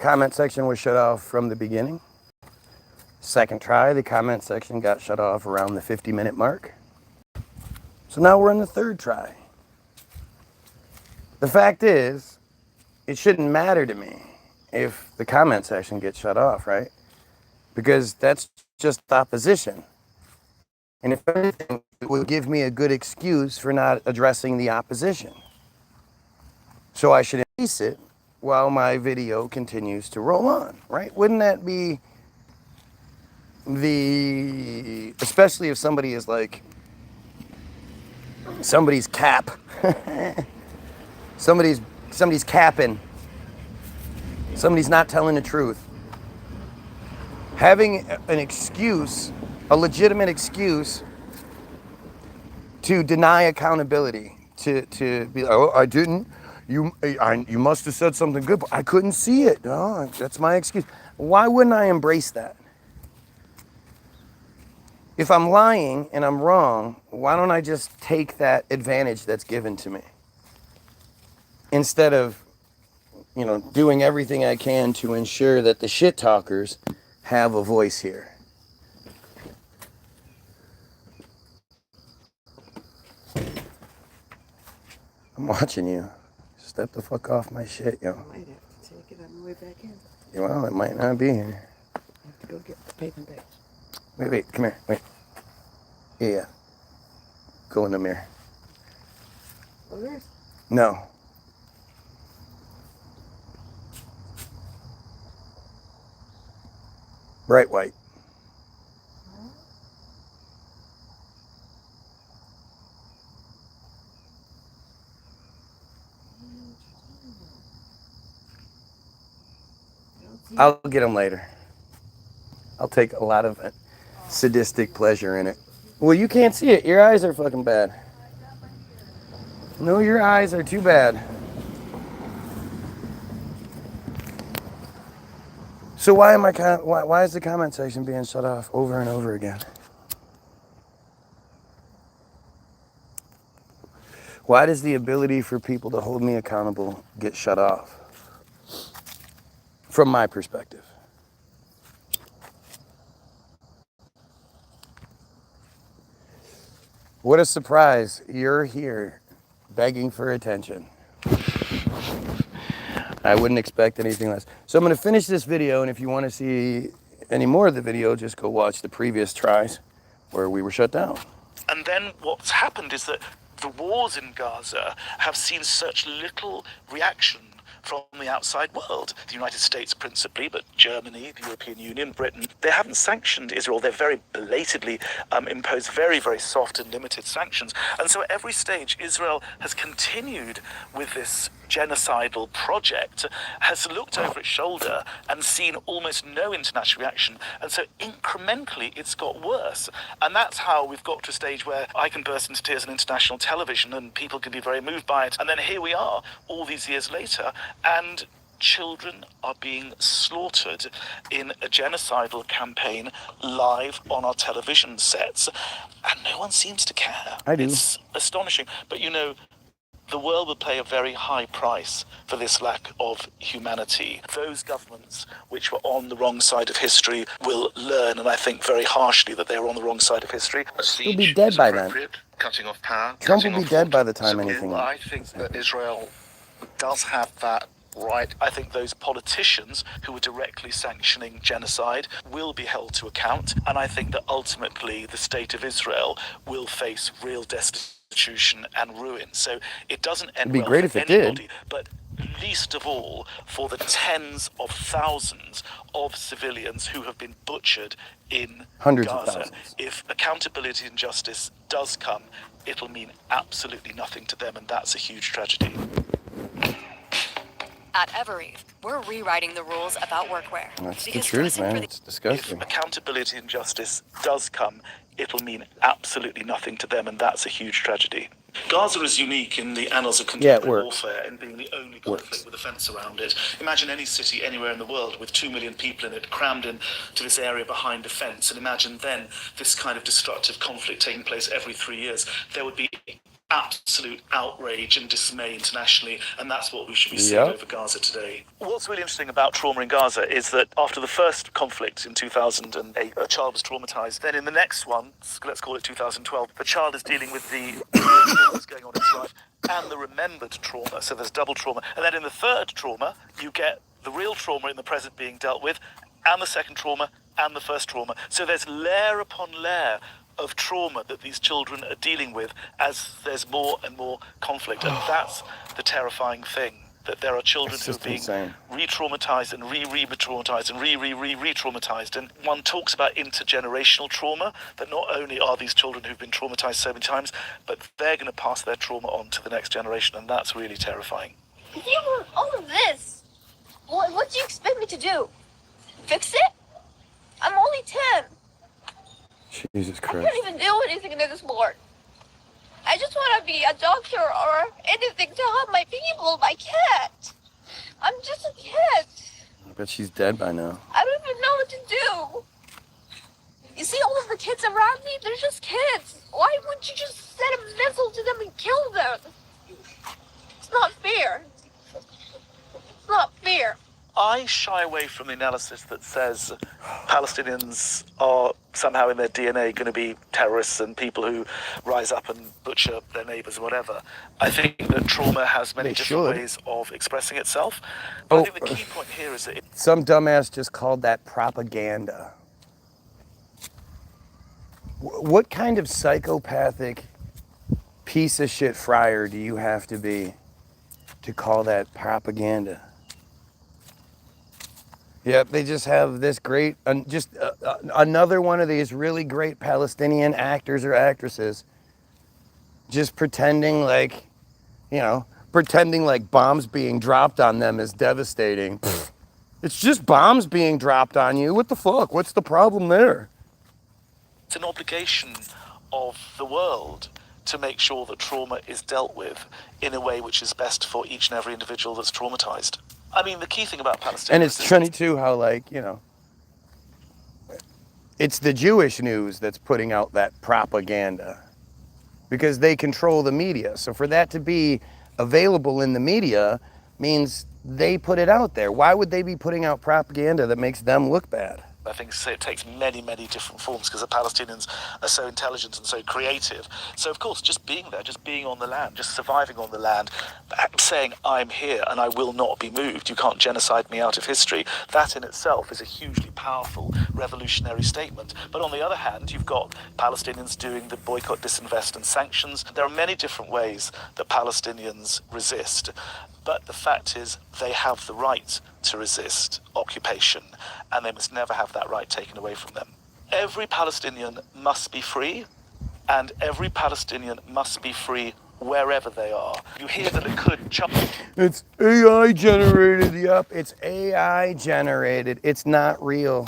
comment section was shut off from the beginning. Second try, the comment section got shut off around the 50-minute mark. So now we're on the third try. The fact is, it shouldn't matter to me if the comment section gets shut off, right? Because that's just opposition. And if anything, it would give me a good excuse for not addressing the opposition. So I should embrace it while my video continues to roll on, right? Wouldn't that be especially if somebody is like, somebody's cap, somebody's capping, somebody's not telling the truth. Having an excuse, a legitimate excuse to deny accountability, to be like, oh, I didn't, you must have said something good, but I couldn't see it. No, that's my excuse. Why wouldn't I embrace that? If I'm lying and I'm wrong, why don't I just take that advantage that's given to me? Instead of, doing everything I can to ensure that the shit talkers have a voice here. I'm watching you. Step the fuck off my shit, yo. I might have to take it on the way back in. Well, it might not be here. I have to go get the paper bags. Wait, come here, wait. Yeah. Go in the mirror. Boogers? No. Bright white. I'll get them later. I'll take a lot of sadistic pleasure in it. Well, you can't see it. Your eyes are fucking bad. No, your eyes are too bad. So why is the comment section being shut off over and over again? Why does the ability for people to hold me accountable get shut off? From my perspective. What a surprise. You're here begging for attention. I wouldn't expect anything less. So I'm going to finish this video, and if you want to see any more of the video, just go watch the previous tries where we were shut down. And then what's happened is that the wars in Gaza have seen such little reaction from the outside world. The United States principally, but Germany, the European Union, Britain, they haven't sanctioned Israel. They've very belatedly imposed very, very soft and limited sanctions. And so at every stage, Israel has continued with this genocidal project, has looked over its shoulder and seen almost no international reaction. And so incrementally, it's got worse. And that's how we've got to a stage where I can burst into tears on international television and people can be very moved by it. And then here we are, all these years later, and children are being slaughtered in a genocidal campaign live on our television sets. And no one seems to care. I do. It's astonishing. But the world will pay a very high price for this lack of humanity. Those governments which were on the wrong side of history will learn, and I think very harshly, that they were on the wrong side of history. He'll be dead by then. Cutting off power. Trump will be dead by the time anything. I think that Israel does have that right. I think those politicians who were directly sanctioning genocide will be held to account, and I think that ultimately the state of Israel will face real destitution and ruin. So it doesn't end well for anybody, but least of all for the tens of thousands of civilians who have been butchered in Hundreds Gaza. of thousands. If accountability and justice does come, it'll mean absolutely nothing to them, and that's a huge tragedy. At Evereve, we're rewriting the rules about workwear. That's the truth, man. It's disgusting. If accountability and justice does come, it'll mean absolutely nothing to them, and that's a huge tragedy. Gaza is unique in the annals of contemporary warfare in being the only conflict with a fence around it. Imagine any city anywhere in the world with 2 million people in it crammed into this area behind a fence, and imagine then this kind of destructive conflict taking place every 3 years. There would be absolute outrage and dismay internationally, and that's what we should be seeing over Gaza today. What's really interesting about trauma in Gaza is that after the first conflict in 2008, a child was traumatized. Then in the next one, let's call it 2012, the child is dealing with the trauma that's going on in his life and the remembered trauma. So there's double trauma. And then in the third trauma, you get the real trauma in the present being dealt with, and the second trauma, and the first trauma. So there's layer upon layer of trauma that these children are dealing with as there's more and more conflict. And that's the terrifying thing, that there are children who are being re-traumatized and re-traumatized and re-traumatized. And one talks about intergenerational trauma, that not only are these children who've been traumatized so many times, but they're going to pass their trauma on to the next generation, and that's really terrifying. If you want all of this, what do you expect me to do? Fix it? I'm only 10. Jesus I Christ. can't even do anything anymore. I just want to be a doctor or anything to help my people, but I can't. I'm just a kid. I bet she's dead by now. I don't even know what to do. You see all of the kids around me? They're just kids. Why wouldn't you just send a missile to them and kill them? It's not fair. It's not fair. I shy away from the analysis that says Palestinians are somehow in their DNA going to be terrorists and people who rise up and butcher their neighbours or whatever. I think that trauma has many different ways of expressing itself. But I think the key point here is that some dumbass just called that propaganda. What kind of psychopathic piece of shit friar do you have to be to call that propaganda? Yep, they just have this great, another one of these really great Palestinian actors or actresses just pretending like, pretending like bombs being dropped on them is devastating. It's just bombs being dropped on you. What the fuck? What's the problem there? it's an obligation of the world to make sure that trauma is dealt with in a way which is best for each and every individual that's traumatized. I mean, the key thing about Palestine... And it's funny too how, it's the Jewish news that's putting out that propaganda because they control the media. So for that to be available in the media means they put it out there. Why would they be putting out propaganda that makes them look bad? I think it takes many, many different forms because the Palestinians are so intelligent and so creative. So, of course, just being there, just being on the land, just surviving on the land, saying, I'm here and I will not be moved, you can't genocide me out of history, that in itself is a hugely powerful revolutionary statement. But on the other hand, you've got Palestinians doing the boycott, disinvest and sanctions. There are many different ways that Palestinians resist. But the fact is, they have the right to resist occupation, and they must never have that right taken away from them. Every Palestinian must be free, and every Palestinian must be free wherever they are. You hear that it could... It's AI generated, yep, it's AI generated. It's not real.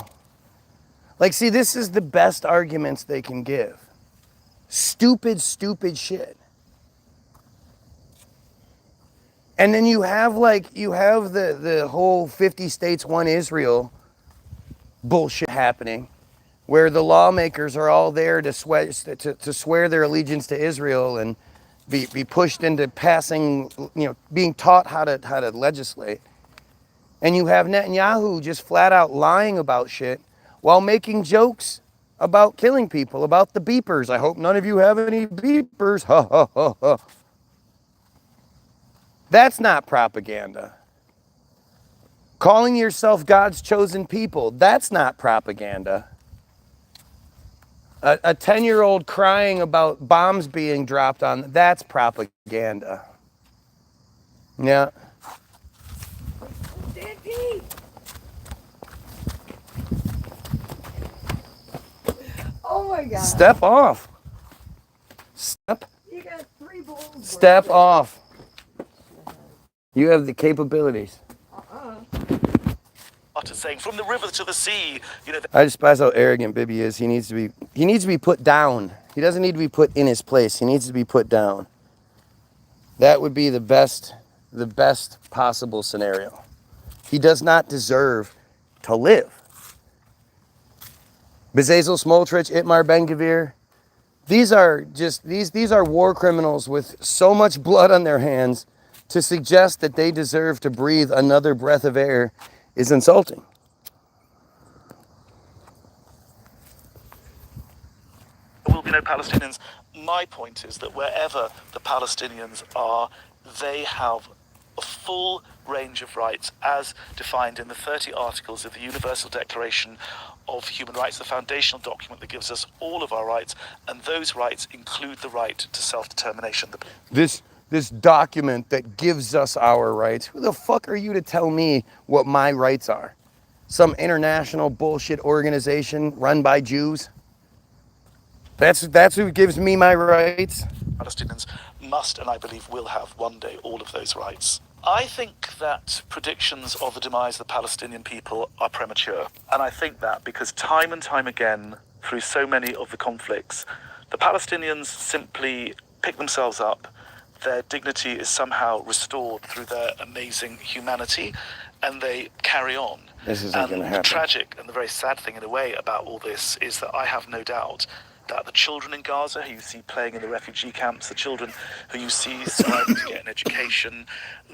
Like, see, this is the best arguments they can give. Stupid, stupid shit. And then you have the whole 50 states, one Israel bullshit happening, where the lawmakers are all there to swear their allegiance to Israel and be pushed into passing, being taught how to legislate. And you have Netanyahu just flat out lying about shit while making jokes about killing people, about the beepers. I hope none of you have any beepers. Ha ha ha ha. That's not propaganda. Calling yourself God's chosen people, that's not propaganda. A 10-year-old crying about bombs being dropped on, that's propaganda. Yeah. Daddy. Oh my God. Step off. You got 3 bowls. Step off. You have the capabilities. saying, from the river to the sea, I despise how arrogant Bibi is. He needs to be put down. He doesn't need to be put in his place. He needs to be put down. That would be the best possible scenario. He does not deserve to live. Bezalel Smotrich, Itmar Ben-Gvir, These are just these are war criminals with so much blood on their hands. To suggest that they deserve to breathe another breath of air is insulting. There will be no Palestinians. My point is that wherever the Palestinians are, they have a full range of rights as defined in the 30 articles of the Universal Declaration of Human Rights, the foundational document that gives us all of our rights, and those rights include the right to self-determination. This document that gives us our rights. Who the fuck are you to tell me what my rights are? Some international bullshit organization run by Jews? That's who gives me my rights? Palestinians must, and I believe will have one day, all of those rights. I think that predictions of the demise of the Palestinian people are premature. And I think that because time and time again, through so many of the conflicts, the Palestinians simply pick themselves up. Their dignity is somehow restored through their amazing humanity, and they carry on. This isn't going to And happen. the tragic and the very sad thing in a way about all this is that I have no doubt that the children in Gaza who you see playing in the refugee camps, the children who you see striving to get an education,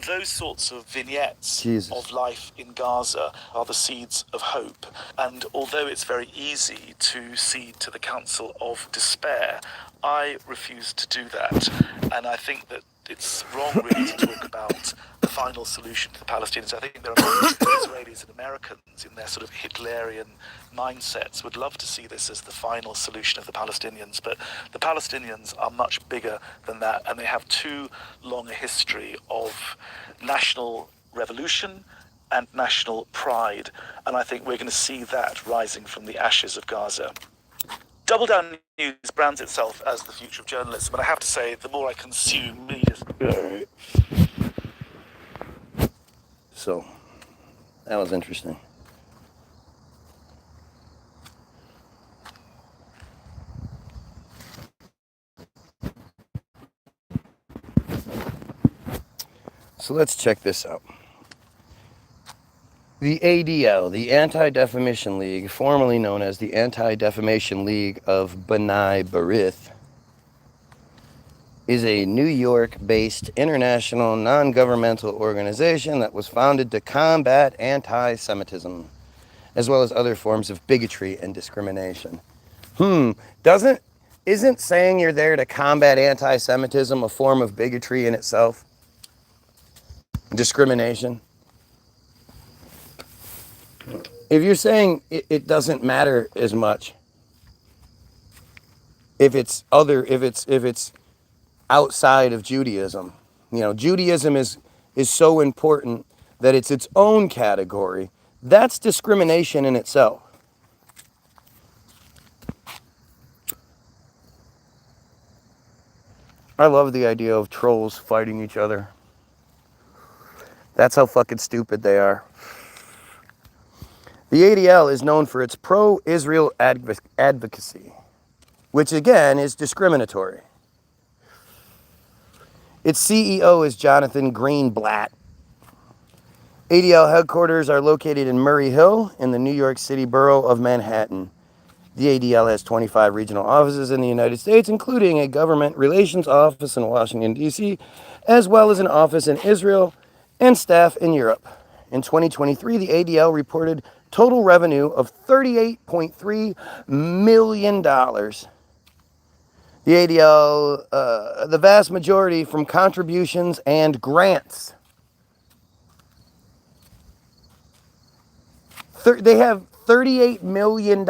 those sorts of vignettes Jesus. of life in Gaza are the seeds of hope. And although it's very easy to cede to the counsel of despair, I refuse to do that. And I think that it's wrong really to talk about the final solution to the Palestinians. I think there are many Israelis and Americans in their sort of Hitlerian mindsets would love to see this as the final solution of the Palestinians, but the Palestinians are much bigger than that, and they have too long a history of national revolution and national pride, and I think we're going to see that rising from the ashes of Gaza. Double Down News brands itself as the future of journalism, but I have to say, the more I consume media... So, that was interesting. So let's check this out. The ADL, the Anti-Defamation League, formerly known as the Anti-Defamation League of B'nai B'rith, is a New York-based international non-governmental organization that was founded to combat anti-Semitism, as well as other forms of bigotry and discrimination. Isn't saying you're there to combat anti-Semitism a form of bigotry in itself? Discrimination? If you're saying it doesn't matter as much if it's outside of Judaism, Judaism is so important that it's its own category. That's discrimination in itself. I love the idea of trolls fighting each other. That's how fucking stupid they are. The ADL is known for its pro-Israel advocacy, which again is discriminatory. Its CEO is Jonathan Greenblatt. ADL headquarters are located in Murray Hill in the New York City borough of Manhattan. The ADL has 25 regional offices in the United States, including a government relations office in Washington, D.C., as well as an office in Israel and staff in Europe. In 2023, the ADL reported total revenue of $38.3 million. The ADL, the vast majority from contributions and grants. They have $38 million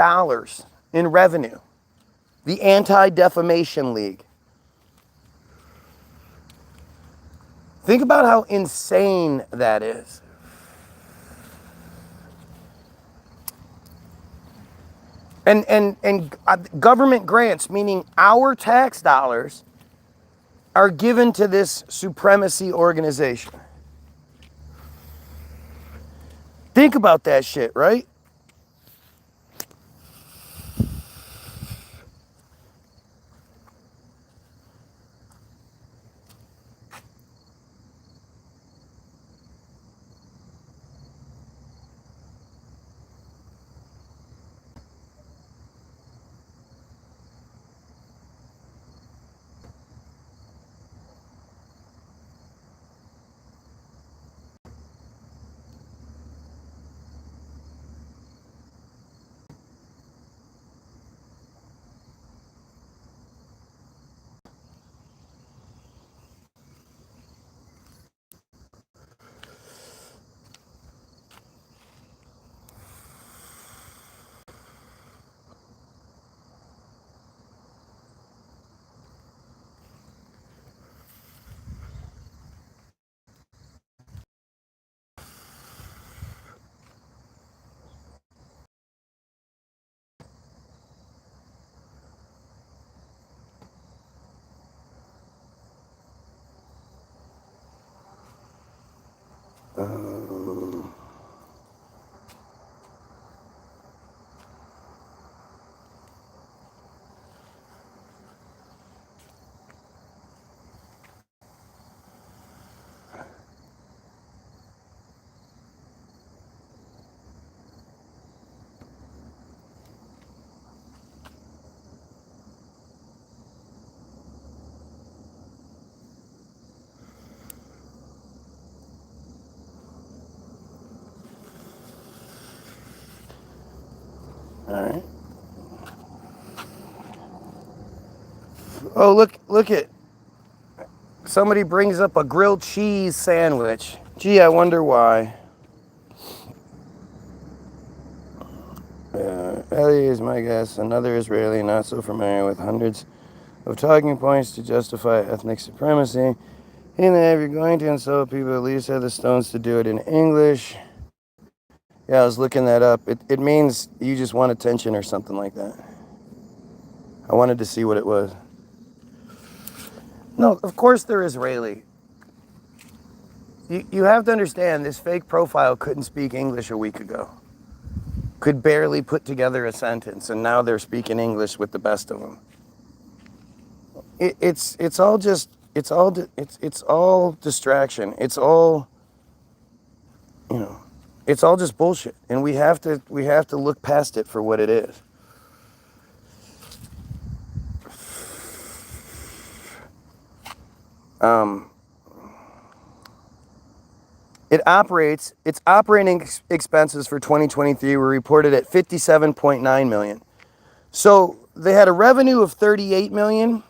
in revenue. The Anti-Defamation League. Think about how insane that is. And government grants, meaning our tax dollars, are given to this supremacy organization. Think about that shit, right? All right. Oh, look at somebody brings up a grilled cheese sandwich. Gee, I wonder why. Ellie is my guess. Another Israeli not so familiar with hundreds of talking points to justify ethnic supremacy. And if you're going to insult people, at least have the stones to do it in English. Yeah, I was looking that up. It means you just want attention or something like that. I wanted to see what it was. No, of course they're Israeli. You have to understand, this fake profile couldn't speak English a week ago. Could barely put together a sentence, and now they're speaking English with the best of them. It's all distraction. It's all, it's all just bullshit, and we have to look past it for what it is. Its operating expenses for 2023 were reported at 57.9 million. So they had a revenue of 38 million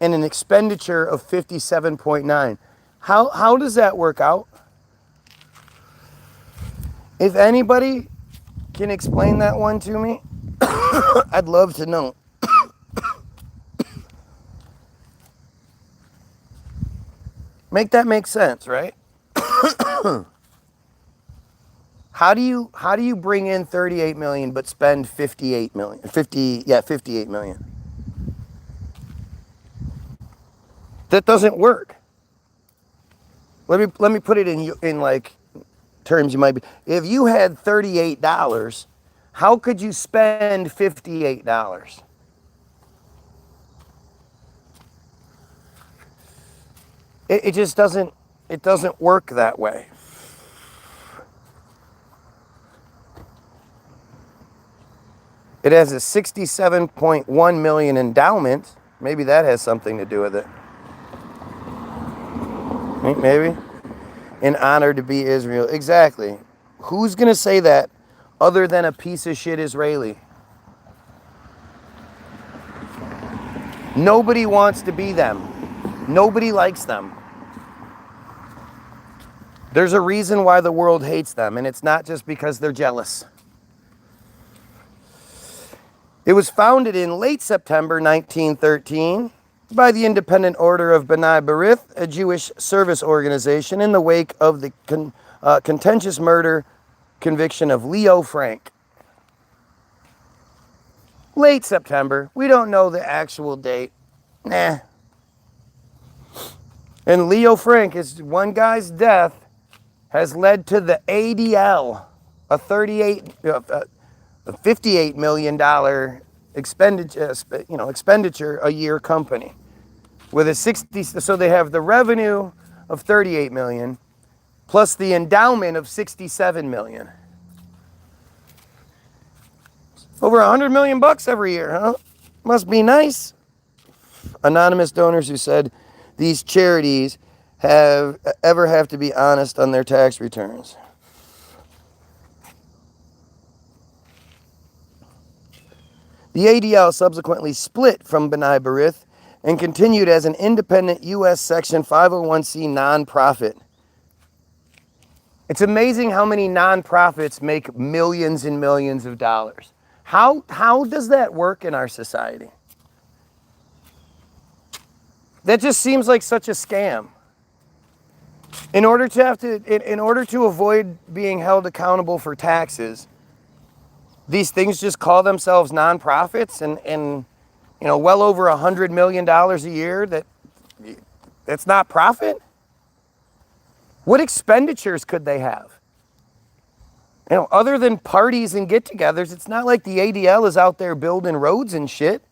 and an expenditure of 57.9. How does that work out? If anybody can explain that one to me, I'd love to know. Make that make sense, right? How do you bring in 38 million but spend 58 million? 58 million. That doesn't work. Let me put it in like terms you might be. If you had $38, how could you spend $58? It just doesn't work that way. It has a 67.1 million endowment. Maybe that has something to do with it. Maybe. In honor to be Israel. Exactly. Who's going to say that other than a piece of shit Israeli? Nobody wants to be them. Nobody likes them. There's a reason why the world hates them, and it's not just because they're jealous. It was founded in late September 1913 by the Independent Order of B'nai B'rith, a Jewish service organization, in the wake of the contentious murder conviction of Leo Frank. Late September. We don't know the actual date. Nah. And Leo Frank, is one guy's death has led to the ADL, a $58 million expenditure a year company with a 60. So they have the revenue of 38 million plus the endowment of 67 million. Over 100 million bucks every year, huh? Must be nice. Anonymous donors who said these charities have to be honest on their tax returns. The ADL subsequently split from B'nai B'rith and continued as an independent U.S. Section 501c nonprofit. It's amazing how many nonprofits make millions and millions of dollars. How does that work in our society? That just seems like such a scam. In order to avoid being held accountable for taxes, these things just call themselves nonprofits and well over $100 million a year. That's not profit. What expenditures could they have? You know, other than parties and get-togethers, it's not like the ADL is out there building roads and shit.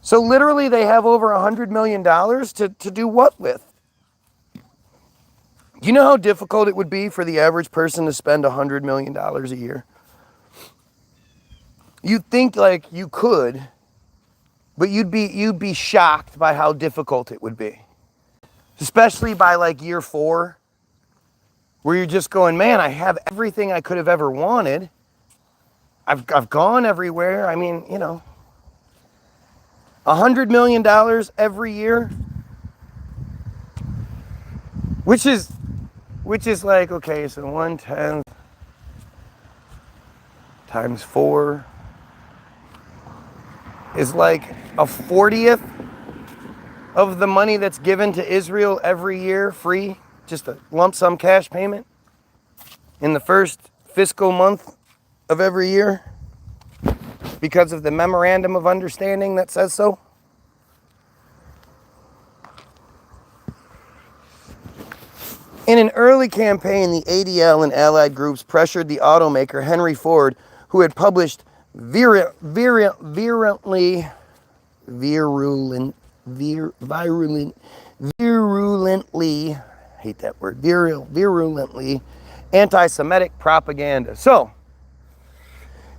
So literally they have over $100 million to do what with? You know how difficult it would be for the average person to spend $100 million a year? You'd think like you could, but you'd be shocked by how difficult it would be. Especially by like year 4, where you're just going, man, I have everything I could have ever wanted. I've gone everywhere. I mean, you know, $100 million every year, which is like, okay, so 1/10 times 4 is like a 40th of the money that's given to Israel every year, free, just a lump sum cash payment in the first fiscal month of every year because of the memorandum of understanding that says so. In an early campaign, the ADL and allied groups pressured the automaker Henry Ford, who had published virulently, hate that word, virulently anti-Semitic propaganda. So,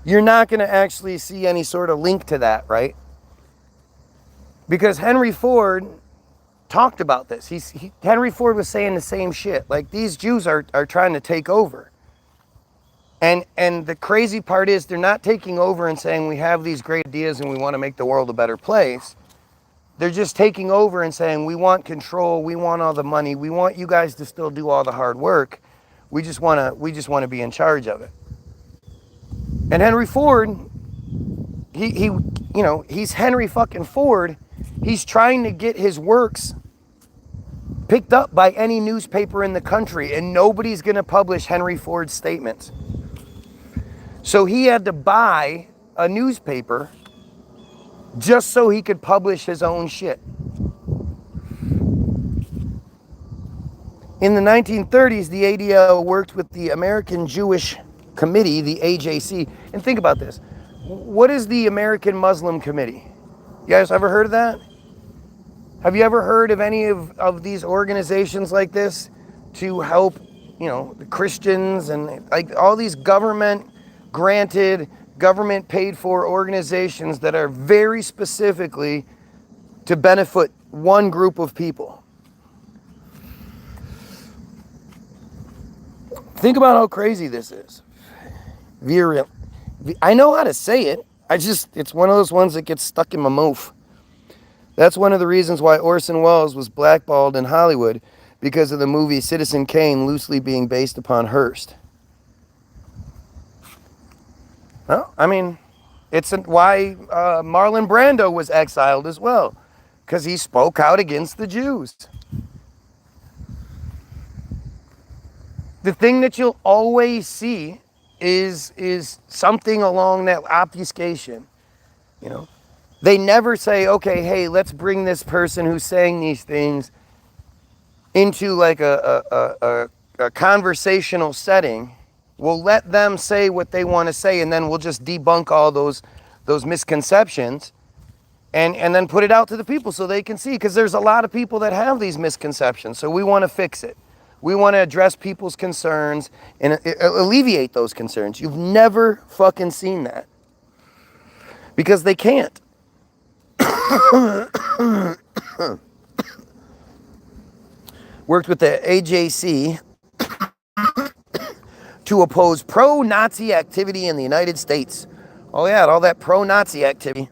you're not going to actually see any sort of link to that, right? Because Henry Ford talked about this. Henry Ford was saying the same shit. Like, these Jews are trying to take over. And the crazy part is they're not taking over and saying we have these great ideas and we want to make the world a better place. They're just taking over and saying we want control, we want all the money, we want you guys to still do all the hard work. We just want to be in charge of it. And Henry Ford, he's Henry fucking Ford. He's trying to get his works picked up by any newspaper in the country, and nobody's going to publish Henry Ford's statements. So he had to buy a newspaper just so he could publish his own shit. In the 1930s, the ADL worked with the American Jewish Committee, the AJC. And think about this. What is the American Muslim Committee? You guys ever heard of that? Have you ever heard of any of these organizations like this to help, the Christians and like all these government-granted, government-paid-for organizations that are very specifically to benefit one group of people? Think about how crazy this is. I know how to say it. It's one of those ones that gets stuck in my mouth. That's one of the reasons why Orson Welles was blackballed in Hollywood, because of the movie Citizen Kane loosely being based upon Hearst. Well, I mean, it's why Marlon Brando was exiled as well, because he spoke out against the Jews. The thing that you'll always see is something along that obfuscation, They never say, okay, hey, let's bring this person who's saying these things into like a conversational setting. We'll let them say what they want to say, and then we'll just debunk all those misconceptions and then put it out to the people so they can see. Because there's a lot of people that have these misconceptions, so we want to fix it. We want to address people's concerns and alleviate those concerns. You've never fucking seen that. Because they can't. Worked with the AJC to oppose pro-Nazi activity in the United States. Oh yeah, all that pro-Nazi activity.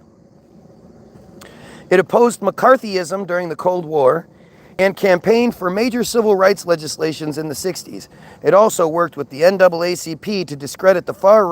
It opposed McCarthyism during the Cold War and campaigned for major civil rights legislations in the 60s. It also worked with the NAACP to discredit the far-right